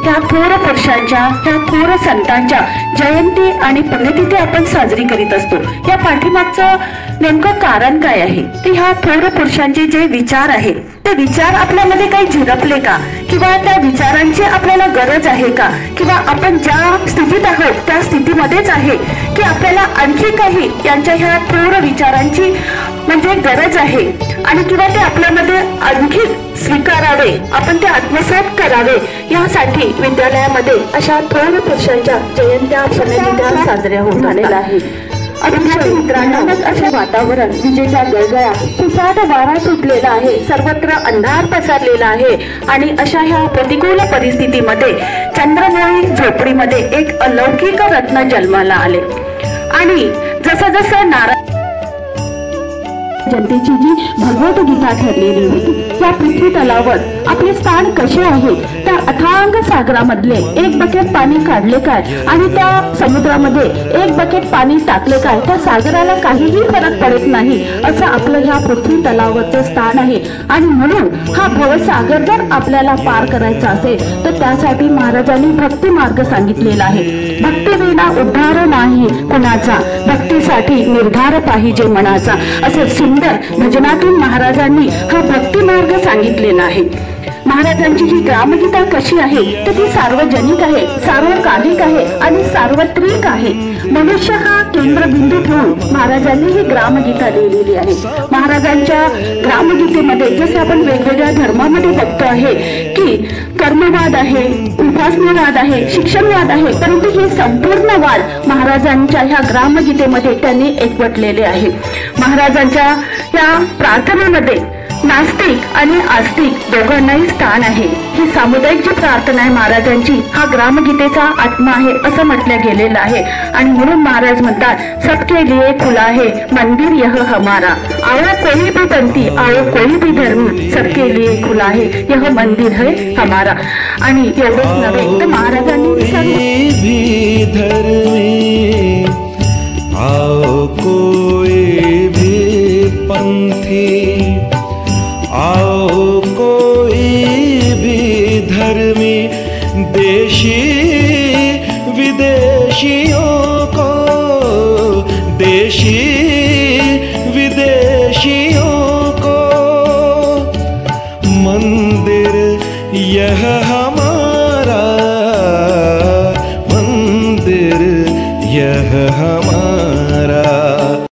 ह्या थोर पुरुषांच्या, ह्या थोर संतांच्या जयंती आणि पुण्यतिथी आपण साजरी करीत असतो। या पाठीमागचं नेमकं कारण काय आहे? ते ह्या थोर पुरुषांचे जे विचार आहेत ते विचार आपल्यामध्ये काही झिरपले का, किंवा त्या विचारांची आपल्याला गरज आहे का, किंवा आपण ज्या स्थितीत आहोत त्या स्थितीमध्येच आहे की आपल्याला आणखी काही यांच्या ह्या थोर विचारांची म्हणजे गरज आहे, आणि किंवा ते आपल्यामध्ये आणखी स्वीकारावे, आपण ते आत्मसात करावे, यासाठी विद्यालयामध्ये अशा थोर पुरुषांच्या जयंत्या पुण्यतिथ्या साजऱ्या होत आलेल्या आहेत। मित्रांनो, असे वातावरण, विजेच्या गळगळा, सुसाट वारा सुटलेला आहे, सर्वत्र अंधार पसरलेला आहे, आणि अशा ह्या प्रतिकूल परिस्थितीमध्ये चंद्रमोळी झोपडीमध्ये एक अलौकिक रत्न जन्माला आले। आणि जसं जसं नारायण जनतेची जी भगवत गीता ठरलेली होती, त्या पृथ्वी तलावर आपले स्थान कसे आहे, त्या अथांग सागरामधले एक बकेट पाणी काढले काय आणि त्या समुद्रामध्ये एक बकेट पाणी टाकले काय, त्या सागराला काहीही फरक पडत नाही, असं आपलं ह्या पृथ्वी तलावरचं स्थान आहे। आणि म्हणून हा भवसागर जर आपल्याला पार करायचा असेल तर त्यासाठी महाराजांनी भक्ती मार्ग सांगितलेला आहे। भक्ती विना उद्धार नाही कुणाचा, भक्तीसाठी निर्धार पाहिजे मनाचा, असे सुंदर भजनातून महाराजांनी हा भक्ती मार्ग सांगितलेला आहे। महाराजांची ही ग्रामगीता कशी आहे तर ती सार्वजनिक आहे, सार्वकालिक आहे आणि सार्वत्रिक आहे। मनुष्य हा केंद्रबिंदू ठेवून महाराजांनी ही ग्रामगीता लिहिलेली आहे। महाराजांच्या ग्रामगीतेमध्ये जसे आपण वेगवेगळ्या धर्मामध्ये बघतो आहे की कर्मवाद आहे, उपासनावाद आहे, शिक्षणवाद आहे, परंतु हे संपूर्ण वाद महाराजांच्या ह्या ग्रामगीतेमध्ये त्यांनी एकवटलेले आहे। महाराजांच्या या प्रार्थनेमध्ये नास्तिक आणि आस्तिक दोघांनाही स्थान आहे। ही सामुदायिक जी प्रार्थना आहे महाराजांची, हा ग्रामगीतेचा आत्मा आहे असं म्हटलं गेलेलं आहे। आणि म्हणून महाराज म्हणतात, सबके लिए खुला है मंदिर यह हमारा, आओ कोई भी पंथी, आओ कोई भी धर्मी, सबके लिए खुला है यह मंदिर है हमारा। आणि एवढंच नव्हे तर महाराजांनी आओ कोई भी पंथी, आओ कोई भी धर्मी, देशी विदेशियों को, देशी विदेशियों को, मंदिर यह हमारा, मंदिर यह हमारा।